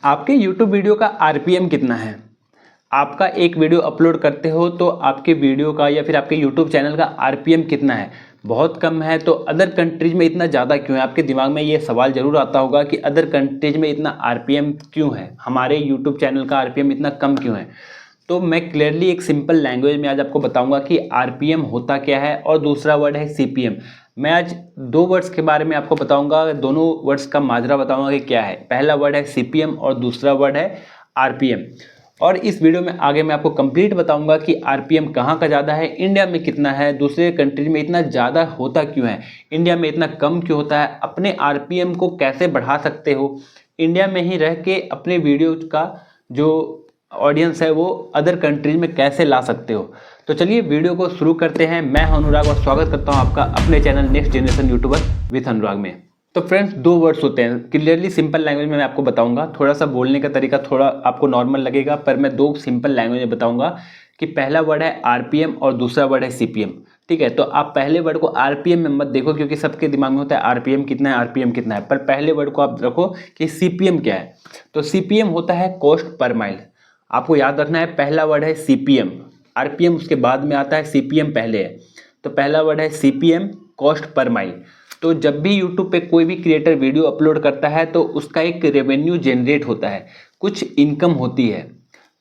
आपके YouTube video का RPM कितना है? आपका एक वीडियो अपलोड करते हो तो आपके वीडियो का या फिर आपके YouTube चैनल का आरपीएम कितना है? बहुत कम है तो अदर कंट्रीज में इतना ज़्यादा क्यों है? आपके दिमाग में ये सवाल ज़रूर आता होगा कि अदर कंट्रीज में इतना आरपीएम क्यों है, हमारे YouTube चैनल का आरपीएम इतना कम क्यों है? तो मैं क्लियरली एक सिंपल लैंग्वेज में आज आपको बताऊंगा कि आरपीएम होता क्या है और दूसरा वर्ड है सीपीएम। मैं आज दो वर्ड्स के बारे में आपको बताऊंगा, दोनों वर्ड्स का माजरा बताऊंगा कि क्या है। पहला वर्ड है सीपीएम और दूसरा वर्ड है आरपीएम। और इस वीडियो में आगे मैं आपको कंप्लीट बताऊंगा कि आरपीएम कहाँ का ज़्यादा है, इंडिया में कितना है, दूसरे कंट्री में इतना ज़्यादा होता क्यों है, इंडिया में इतना कम क्यों होता है, अपने आरपीएम को कैसे बढ़ा सकते हो, इंडिया में ही रह के अपने वीडियो का जो ऑडियंस है वो अदर कंट्रीज में कैसे ला सकते हो। तो चलिए वीडियो को शुरू करते हैं। मैं अनुराग और स्वागत करता हूं आपका अपने channel next generation YouTuber with Anurag में। तो फ्रेंड्स, दो वर्ड्स होते हैं, क्लियरली सिंपल लैंग्वेज में मैं आपको बताऊंगा। थोड़ा सा बोलने का तरीका थोड़ा आपको नॉर्मल लगेगा, पर मैं दो सिंपल लैंग्वेज में बताऊंगा कि पहला वर्ड है आरपीएम और दूसरा वर्ड है सीपीएम। ठीक है, तो आप पहले वर्ड को आरपीएम में मत देखो क्योंकि सबके दिमाग में होता है आरपीएम कितना है, आरपीएम कितना है, पर पहले वर्ड को आप रखो कि सीपीएम क्या है। तो सीपीएम होता है कॉस्ट पर माइल। आपको याद रखना है, पहला वर्ड है सीपीएम, आरपीएम उसके बाद में आता है, सीपीएम पहले है। तो पहला वर्ड है सीपीएम, कॉस्ट पर माइल। तो जब भी यूट्यूब पे कोई भी क्रिएटर वीडियो अपलोड करता है तो उसका एक रेवेन्यू जनरेट होता है, कुछ इनकम होती है।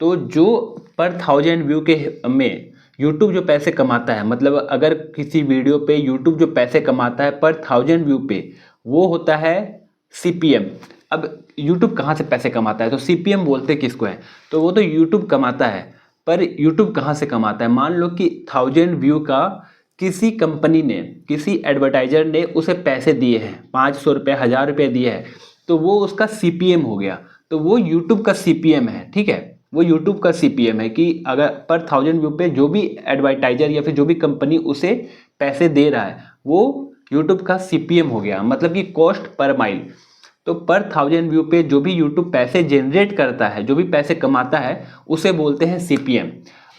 तो जो पर 1000 व्यू के में यूट्यूब जो पैसे कमाता है, मतलब अगर किसी वीडियो पे यूट्यूब जो पैसे कमाता है पर 1000 व्यू पे, वो होता है सीपीएम। अब YouTube कहाँ से पैसे कमाता है, तो सीपीएम बोलते किसको है, तो वो तो YouTube कमाता है। पर YouTube कहाँ से कमाता है? मान लो कि 1000 व्यू का किसी कंपनी ने, किसी एडवर्टाइजर ने उसे पैसे दिए हैं, 500 रुपये, 1000 रुपये दिए हैं, तो वो उसका सीपीएम हो गया। तो वो YouTube का सीपीएम है। ठीक है, वो YouTube का सीपीएम है कि अगर पर 1000 व्यू पे जो भी एडवर्टाइजर या फिर जो भी कंपनी उसे पैसे दे रहा है वो YouTube का सीपीएम हो गया, मतलब कि कॉस्ट पर माइल। तो पर 1000 व्यू पे जो भी YouTube पैसे जनरेट करता है, जो भी पैसे कमाता है, उसे बोलते हैं सीपीएम।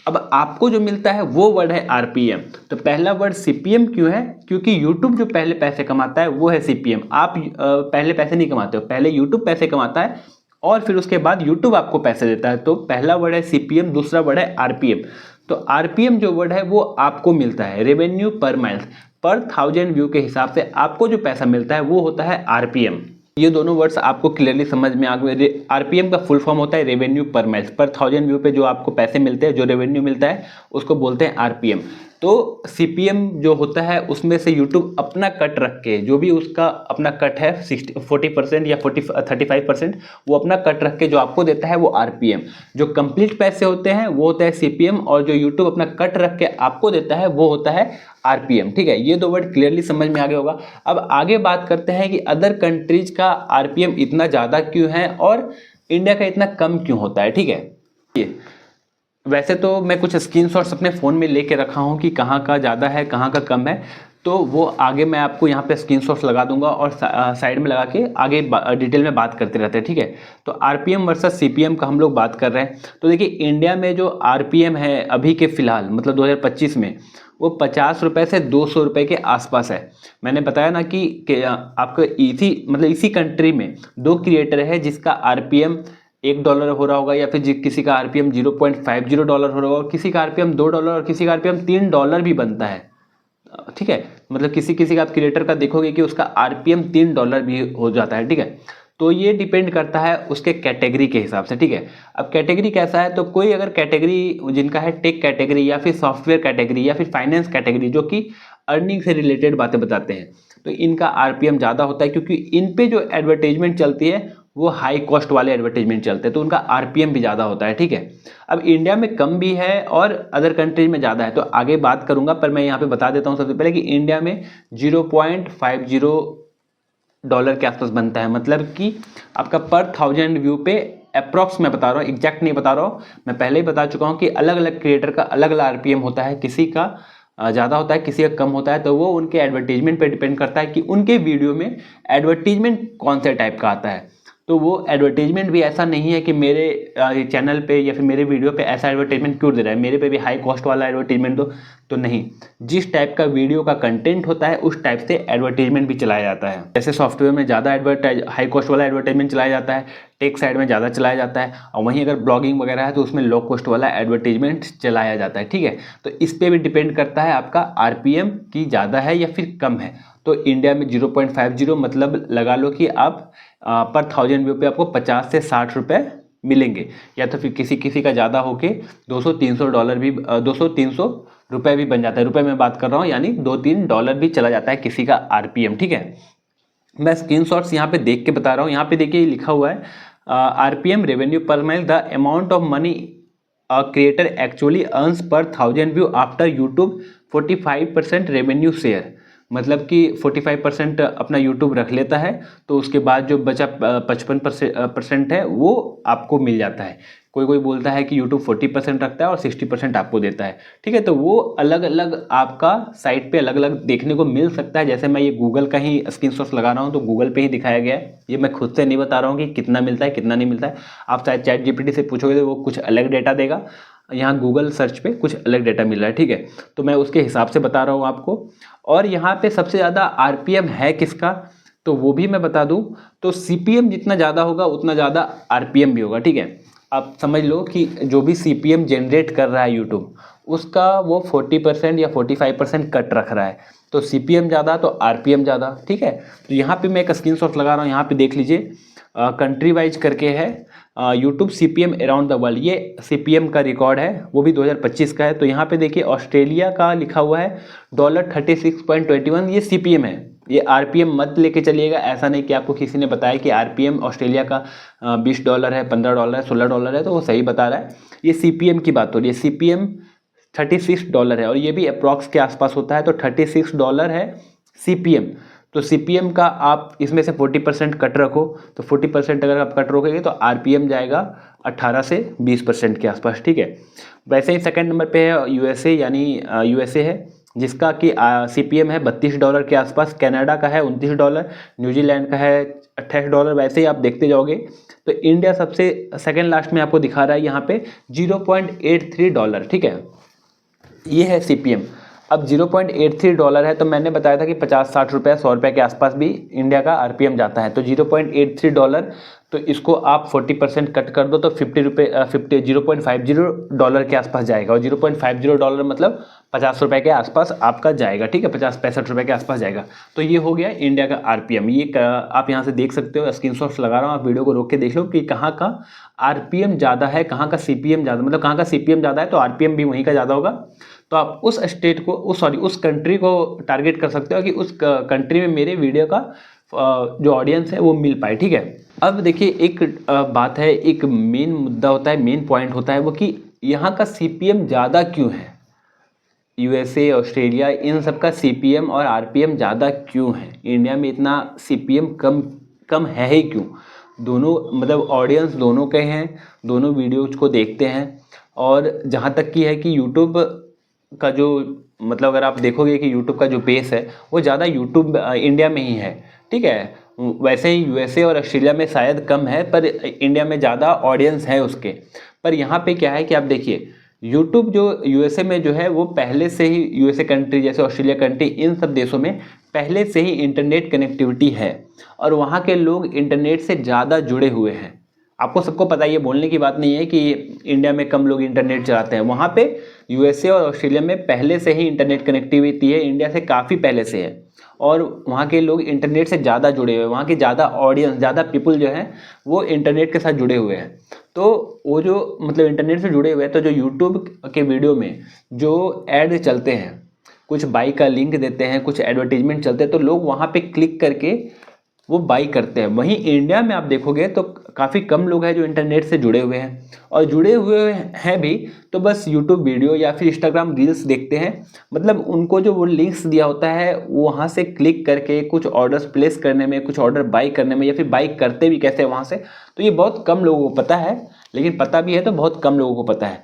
अब आपको जो मिलता है वो वर्ड है आरपीएम। तो पहला वर्ड सीपीएम क्यों है? क्योंकि YouTube जो पहले पैसे कमाता है वो है सीपीएम। आप पहले पैसे नहीं कमाते हो, पहले YouTube पैसे कमाता है और फिर उसके बाद YouTube आपको पैसे देता है। तो पहला वर्ड है सीपीएम, दूसरा वर्ड है आरपीएम। तो आरपीएम जो वर्ड है वो आपको मिलता है रेवेन्यू पर माइल, पर 1000 व्यू के हिसाब से आपको जो पैसा मिलता है वो होता है आरपीएम। ये दोनों वर्ड्स आपको क्लियरली समझ में आ गए। आरपीएम का फुल फॉर्म होता है रेवेन्यू पर माइल्स, पर 1000 व्यू पे जो आपको पैसे मिलते हैं, जो रेवेन्यू मिलता है, उसको बोलते हैं आरपीएम। तो सीपीएम जो होता है उसमें से यूट्यूब अपना कट रख के, जो भी उसका अपना कट है 40% या 35%, वो अपना कट रख के जो आपको देता है वो आरपीएम। जो कंप्लीट पैसे होते हैं वो होता है सीपीएम, और जो यूट्यूब अपना कट रख के आपको देता है वो होता है आरपीएम। ठीक है, ये दो वर्ड क्लियरली समझ में आ गया होगा। अब आगे बात करते हैं कि अदर कंट्रीज का आरपीएम इतना ज़्यादा क्यों है और इंडिया का इतना कम क्यों होता है। ठीक है, वैसे तो मैं कुछ स्क्रीनशॉट्स अपने फ़ोन में लेके रखा हूँ कि कहाँ का ज़्यादा है, कहाँ का कम है, तो वो आगे मैं आपको यहाँ पे स्क्रीनशॉट्स लगा दूंगा और साइड में लगा के आगे डिटेल में बात करते रहते हैं। ठीक है, तो आरपीएम वर्सेस सीपीएम का हम लोग बात कर रहे हैं। तो देखिए, इंडिया में जो आरपीएम है अभी के फ़िलहाल, मतलब 2025 में, वो 50 रुपये से 200 रुपये के आसपास है। मैंने बताया ना कि आपको इसी कंट्री में दो क्रिएटर है जिसका आरपीएम $1 हो रहा होगा, या फिर किसी का आरपीएम $0.50 हो रहा होगा, किसी का आरपीएम $2 और किसी का आरपीएम $3 भी बनता है। ठीक है, मतलब किसी का आप क्रिएटर का देखोगे कि उसका आरपीएम $3 भी हो जाता है। ठीक है, तो ये डिपेंड करता है उसके कैटेगरी के हिसाब से। ठीक है, अब कैटेगरी कैसा है, तो कोई अगर कैटेगरी जिनका है टेक कैटेगरी या फिर सॉफ्टवेयर कैटेगरी या फिर फाइनेंस कैटेगरी, जो कि अर्निंग से रिलेटेड बातें बताते हैं, तो इनका आरपीएम ज़्यादा होता है क्योंकि इन पे जो एडवर्टाइजमेंट चलती है वो हाई कॉस्ट वाले एडवर्टाइजमेंट चलते हैं, तो उनका आरपीएम भी ज़्यादा होता है। ठीक है, अब इंडिया में कम भी है और अदर कंट्रीज में ज़्यादा है, तो आगे बात करूंगा, पर मैं यहाँ पे बता देता हूँ सबसे पहले कि इंडिया में $0.50 के आसपास बनता है। मतलब कि आपका पर 1000 व्यू पे अप्रॉक्स, मैं बता रहा हूँ, एग्जैक्ट नहीं बता रहा हूँ, मैं पहले ही बता चुका हूँ कि अलग अलग क्रिएटर का अलग अलग आरपीएम होता है, किसी का ज़्यादा होता है, किसी का कम होता है। तो वो उनके एडवर्टीजमेंट पे डिपेंड करता है कि उनके वीडियो में एडवर्टीजमेंट कौन से टाइप का आता है। तो वो एडवर्टीजमेंट भी ऐसा नहीं है कि मेरे चैनल पे या फिर मेरे वीडियो पे ऐसा एडवर्टीजमेंट क्यों दे रहा है, मेरे पे भी हाई कॉस्ट वाला एडवर्टीजमेंट दो, तो नहीं। जिस टाइप का वीडियो का कंटेंट होता है उस टाइप से एडवर्टीजमेंट भी चलाया जाता है। जैसे सॉफ्टवेयर में ज़्यादा हाई कॉस्ट वाला एडवर्टीजमेंट चलाया जाता है, एक साइड में ज़्यादा चलाया जाता है, और वहीं अगर ब्लॉगिंग वगैरह है तो उसमें लो कॉस्ट वाला एडवर्टीजमेंट चलाया जाता है। ठीक है, तो इस पे भी डिपेंड करता है आपका आरपीएम की ज़्यादा है या फिर कम है। तो इंडिया में 0.50 मतलब लगा लो कि आप पर 1000 व्यू पे आपको 50 से 60 रुपये मिलेंगे, या तो फिर किसी किसी का ज़्यादा होके $200-300 भी 200-300 रुपये भी बन जाता है। रुपये में बात कर रहा हूँ, यानी $2-3 भी चला जाता है किसी का आरपीएम। ठीक है, मैं स्क्रीनशॉट्स यहाँ पे देख के बता रहा हूँ। यहाँ पे देखिए लिखा हुआ है RPM revenue per mile, the amount of money creator actually earns पर 1000 view after YouTube 45% revenue share. मतलब कि 45% अपना यूट्यूब रख लेता है, तो उसके बाद जो बचा 55% है वो आपको मिल जाता है। कोई कोई बोलता है कि यूट्यूब 40% रखता है और 60% आपको देता है। ठीक है, तो वो अलग अलग आपका साइट पे अलग अलग देखने को मिल सकता है। जैसे मैं ये गूगल का ही स्क्रीनशॉट लगा रहा हूँ, तो गूगल पे ही दिखाया गया है। ये मैं खुद से नहीं बता रहा हूँ कि कितना मिलता है कितना नहीं मिलता है। आप चाहे चैट जीपीटी से पूछोगे तो वो कुछ अलग डेटा देगा, यहाँ गूगल सर्च पे कुछ अलग डेटा मिल रहा है। ठीक है, तो मैं उसके हिसाब से बता रहा हूँ आपको। और यहाँ पे सबसे ज़्यादा आरपीएम है किसका, तो वो भी मैं बता दूँ। तो सीपीएम जितना ज़्यादा होगा उतना ज़्यादा आरपीएम भी होगा। ठीक है, आप समझ लो कि जो भी सीपीएम जनरेट कर रहा है यूट्यूब, उसका वो 40% या 45% कट रख रहा है। तो सीपीएम ज़्यादा तो आरपीएम ज़्यादा। ठीक है, तो यहाँ पे मैं एक स्क्रीनशॉट लगा रहा हूँ, यहाँ पे देख लीजिए, कंट्री वाइज करके है YouTube CPM around the world. ये सीपीएम का रिकॉर्ड है, वो भी 2025 का है। तो यहाँ पे देखिए ऑस्ट्रेलिया का लिखा हुआ है $36.21, ये सीपीएम है। ये आरपीएम मत लेके चलिएगा, ऐसा नहीं कि आपको किसी ने बताया कि आरपीएम ऑस्ट्रेलिया का $20 है, $15 है, $16 है, तो वो सही बता रहा है। ये सीपीएम की बात हो रही है। सीपीएम $36 है, और ये भी अप्रॉक्स के आसपास होता है। तो $36 है सीपीएम। तो सीपीएम का आप इसमें से 40% कट रखो, तो 40% अगर आप कट रखोगे तो आरपीएम जाएगा 18 से 20% के आसपास। ठीक है, वैसे ही सेकंड नंबर पे है यूएसए, यानी यूएसए है जिसका कि सीपीएम है $32 के आसपास। कनाडा का है $29, न्यूजीलैंड का है $28। वैसे ही आप देखते जाओगे तो इंडिया सबसे सेकेंड लास्ट में आपको दिखा रहा है यहाँ पे $0.83। ठीक है, ये है सीपीएम। अब $0.83 है, तो मैंने बताया था कि 50-60 रुपये 100 रुपये के आसपास भी इंडिया का आरपीएम जाता है। तो $0.83, तो इसको आप 40% कट कर दो तो $0.50 के आसपास जाएगा। और $0.50 मतलब 50 रुपये के आसपास आपका जाएगा। ठीक है, 50-65 रुपये के आसपास जाएगा। तो ये हो गया इंडिया का आरपीएम। ये आप यहाँ से देख सकते हो, स्क्रीनशॉट्स लगा रहा हूँ, आप वीडियो को रोक के देख लो कि कहाँ का आरपीएम ज़्यादा है, कहाँ का सीपीएम ज़्यादा, मतलब कहाँ का सीपीएम ज़्यादा है तो आरपीएम भी वहीं का ज़्यादा होगा। तो आप उस स्टेट को उस कंट्री को टारगेट कर सकते हो कि उस कंट्री में मेरे वीडियो का जो ऑडियंस है वो मिल पाए। ठीक है, अब देखिए एक बात है, एक मेन मुद्दा होता है, मेन पॉइंट होता है वो कि यहाँ का सीपीएम ज़्यादा क्यों है। यूएसए, ऑस्ट्रेलिया, इन सब का सीपीएम और आरपीएम ज़्यादा क्यों है, इंडिया में इतना सीपीएम कम है ही क्यों। दोनों मतलब ऑडियंस दोनों के हैं, दोनों वीडियोज को देखते हैं। और जहाँ तक की है कि यूट्यूब का जो मतलब अगर आप देखोगे कि यूट्यूब का जो बेस है वो ज़्यादा यूट्यूब इंडिया में ही है। ठीक है, वैसे ही यूएसए और ऑस्ट्रेलिया में शायद कम है, पर इंडिया में ज़्यादा ऑडियंस है उसके। पर यहाँ पे क्या है कि आप देखिए यूट्यूब जो यूएसए में जो है वो पहले से ही, यूएसए कंट्री जैसे ऑस्ट्रेलिया कंट्री, इन सब देशों में पहले से ही इंटरनेट कनेक्टिविटी है और वहाँ के लोग इंटरनेट से ज़्यादा जुड़े हुए हैं। आपको सबको पता है, ये बोलने की बात नहीं है कि इंडिया में कम लोग इंटरनेट चलाते हैं। वहाँ पे यूएसए और ऑस्ट्रेलिया में पहले से ही इंटरनेट कनेक्टिविटी है, इंडिया से काफ़ी पहले से है, और वहाँ के लोग इंटरनेट से ज़्यादा जुड़े हुए हैं। वहाँ की ज़्यादा ऑडियंस, ज़्यादा पीपल जो हैं वो इंटरनेट के साथ जुड़े हुए हैं। तो वो जो मतलब इंटरनेट से जुड़े हुए हैं, तो जो यूट्यूब के वीडियो में जो ऐड चलते हैं, कुछ बाई का लिंक देते हैं, कुछ एडवर्टीजमेंट चलते हैं, तो लोग वहाँ पे क्लिक करके वो बाई करते हैं। वहीं इंडिया में आप देखोगे तो काफ़ी कम लोग हैं जो इंटरनेट से जुड़े हुए हैं, और जुड़े हुए हैं भी तो बस यूट्यूब वीडियो या फिर इंस्टाग्राम रील्स देखते हैं। मतलब उनको जो वो लिंक्स दिया होता है वहाँ से क्लिक करके कुछ ऑर्डर्स प्लेस करने में, कुछ ऑर्डर बाई करने में, या फिर बाई करते भी कैसे वहाँ से, तो ये बहुत कम लोगों को पता है। लेकिन पता भी है तो बहुत कम लोगों को पता है,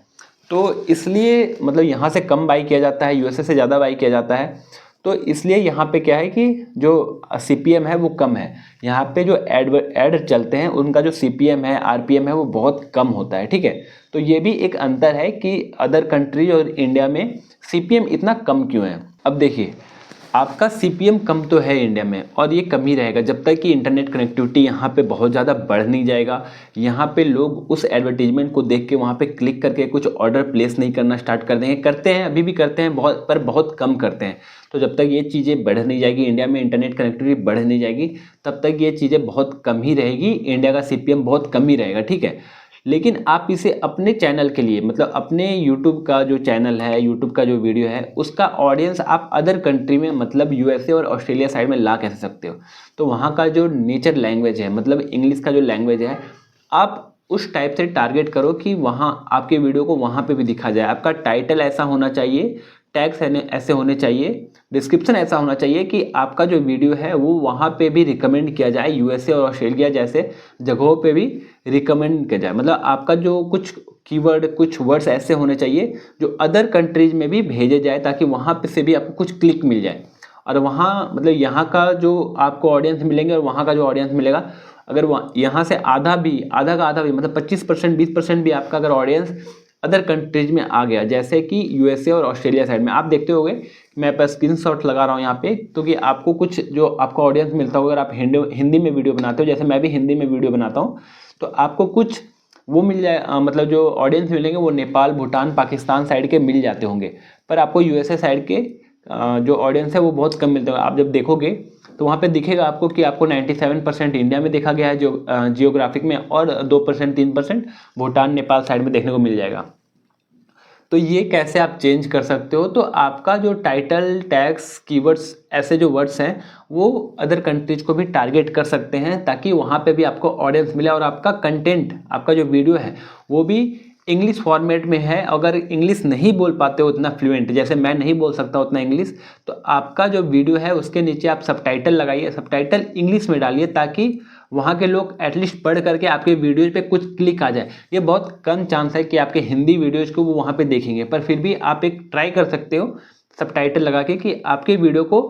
तो इसलिए मतलब यहाँ से कम बाई किया जाता है, यूएसए से ज़्यादा बाई किया जाता है। तो इसलिए यहाँ पे क्या है कि जो सीपीएम है वो कम है। यहाँ पे जो ऐड चलते हैं उनका जो सीपीएम है, आरपीएम है, वो बहुत कम होता है। ठीक है, तो ये भी एक अंतर है कि अदर कंट्री और इंडिया में सीपीएम इतना कम क्यों है। अब देखिए आपका सीपीएम कम तो है इंडिया में, और ये कम ही रहेगा जब तक कि इंटरनेट कनेक्टिविटी यहाँ पे बहुत ज़्यादा बढ़ नहीं जाएगा। यहाँ पे लोग उस एडवर्टीजमेंट को देख के वहाँ पे क्लिक करके कुछ ऑर्डर प्लेस नहीं करना स्टार्ट कर देंगे। करते हैं, अभी भी करते हैं बहुत, पर बहुत कम करते हैं। तो जब तक ये चीज़ें बढ़ नहीं जाएगी, इंडिया में इंटरनेट कनेक्टिविटी बढ़ नहीं जाएगी, तब तक ये चीज़ें बहुत कम ही रहेगी, इंडिया का सीपीएम बहुत कम ही रहेगा, ठीक है। लेकिन आप इसे अपने चैनल के लिए, मतलब अपने यूट्यूब का जो चैनल है, यूट्यूब का जो वीडियो है, उसका ऑडियंस आप अदर कंट्री में, मतलब यूएसए और ऑस्ट्रेलिया साइड में ला कैसे सकते हो। तो वहाँ का जो नेचर लैंग्वेज है, मतलब इंग्लिश का जो लैंग्वेज है, आप उस टाइप से टारगेट करो कि वहाँ आपके वीडियो को वहाँ पे भी दिखा जाए। आपका टाइटल ऐसा होना चाहिए, टैग्स ऐसे होने चाहिए, डिस्क्रिप्शन ऐसा होना चाहिए कि आपका जो वीडियो है वो वहाँ पे भी रिकमेंड किया जाए, यूएसए और ऑस्ट्रेलिया जैसे जगहों पे भी रिकमेंड किया जाए। मतलब आपका जो कुछ कीवर्ड, कुछ वर्ड्स ऐसे होने चाहिए जो अदर कंट्रीज में भी भेजे जाए, ताकि वहाँ पे से भी आपको कुछ क्लिक मिल जाए। और वहाँ मतलब यहाँ का जो आपको ऑडियंस मिलेंगे और वहाँ का जो ऑडियंस मिलेगा, अगर यहाँ से आधा भी, आधा का आधा भी, मतलब 25%, 20% भी आपका अगर ऑडियंस अदर कंट्रीज में आ गया, जैसे कि यूएसए और ऑस्ट्रेलिया साइड में, आप देखते होंगे मैं पर स्क्रीनशॉट लगा रहा हूँ यहाँ पे, तो कि आपको कुछ जो आपका ऑडियंस मिलता होगा, अगर आप हिंदी में वीडियो बनाते हो, जैसे मैं भी हिंदी में वीडियो बनाता हूँ, तो आपको कुछ वो मिल जाए, मतलब जो ऑडियंस मिलेंगे वो नेपाल, भूटान, पाकिस्तान साइड के मिल जाते होंगे, पर आपको यूएसए साइड के जो ऑडियंस है वो बहुत कम मिलते हैं। आप जब देखोगे तो वहाँ पे दिखेगा आपको कि आपको 97% इंडिया में देखा गया है जो जियोग्राफिक में, और 2%, 3% भूटान, नेपाल साइड में देखने को मिल जाएगा। तो ये कैसे आप चेंज कर सकते हो, तो आपका जो टाइटल, टैग्स, कीवर्ड्स, ऐसे जो वर्ड्स हैं वो अदर कंट्रीज को भी टारगेट कर सकते हैं, ताकि वहाँ पे भी आपको ऑडियंस मिले और आपका कंटेंट, आपका जो वीडियो है वो भी इंग्लिश फॉर्मेट में है। अगर इंग्लिश नहीं बोल पाते हो उतना फ्लुएंट, जैसे मैं नहीं बोल सकता उतना इंग्लिश, तो आपका जो वीडियो है उसके नीचे आप सबटाइटल लगाइए, सबटाइटल इंग्लिश में डालिए, ताकि वहाँ के लोग एटलीस्ट पढ़ करके आपके वीडियोज पे कुछ क्लिक आ जाए। ये बहुत कम चांस है कि आपके हिंदी वीडियोज को वो वहाँ पे देखेंगे, पर फिर भी आप एक ट्राई कर सकते हो सबटाइटल लगा के कि आपके वीडियो को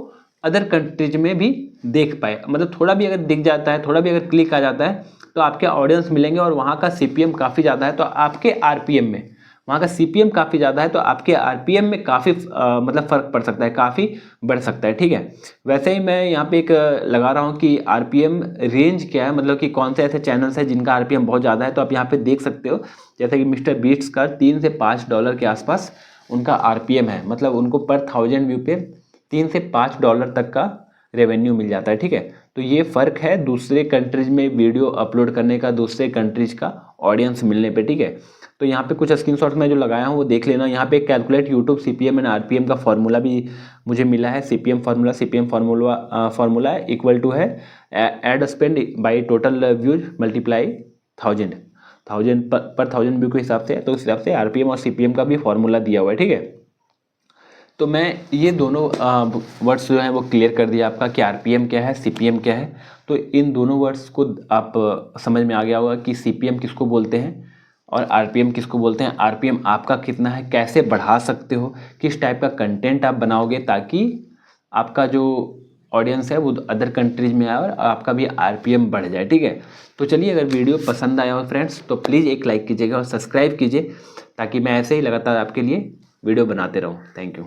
अदर कंट्रीज में भी देख पाए। मतलब थोड़ा भी अगर दिख जाता है, थोड़ा भी अगर क्लिक आ जाता है, तो आपके ऑडियंस मिलेंगे, और वहाँ का सीपीएम काफ़ी ज़्यादा है तो आपके आरपीएम में, वहाँ का सीपीएम काफ़ी ज़्यादा है तो आपके आरपीएम में काफ़ी मतलब फ़र्क पड़ सकता है, काफ़ी बढ़ सकता है, ठीक है। वैसे ही मैं यहाँ पे एक लगा रहा हूँ कि आरपीएम रेंज क्या है, मतलब कि कौन से ऐसे चैनल्स हैं जिनका आरपीएम बहुत ज़्यादा है। तो आप यहाँ पे देख सकते हो, जैसे कि मिस्टर बीट्स का $3 से $5 के आसपास उनका आरपीएम है, मतलब उनको पर 1000 व्यू पे $3 से $5 तक का रेवेन्यू मिल जाता है, ठीक है। तो ये फ़र्क है दूसरे कंट्रीज में वीडियो अपलोड करने का, दूसरे कंट्रीज का ऑडियंस मिलने पे, ठीक है। तो यहाँ पे कुछ स्क्रीनशॉट्स मैं जो लगाया हूँ वो देख लेना। यहाँ पे calculate YouTube CPM and RPM का फॉर्मूला भी मुझे मिला है। सीपीएम फार्मूला इक्वल टू है ad spend by total views multiply 1000 पर 1000 व्यू के हिसाब से, तो उस हिसाब से आरपीएम और सीपीएम का भी फॉर्मूला दिया हुआ है, ठीक है। तो मैं ये दोनों वर्ड्स जो हैं वो क्लियर कर दिया आपका कि आरपीएम क्या है, सीपीएम क्या है। तो इन दोनों वर्ड्स को आप समझ में आ गया होगा कि सीपीएम किसको बोलते हैं और आरपीएम किसको बोलते हैं। आरपीएम आपका कितना है, कैसे बढ़ा सकते हो, किस टाइप का कंटेंट आप बनाओगे ताकि आपका जो ऑडियंस है वो अदर कंट्रीज में आए और आपका भी आरपीएम बढ़ जाए, ठीक है। तो चलिए, अगर वीडियो पसंद आया हो फ्रेंड्स तो प्लीज़ एक लाइक कीजिएगा और सब्सक्राइब कीजिए, ताकि मैं ऐसे ही लगातार आपके लिए वीडियो बनाते रहूँ। Thank you.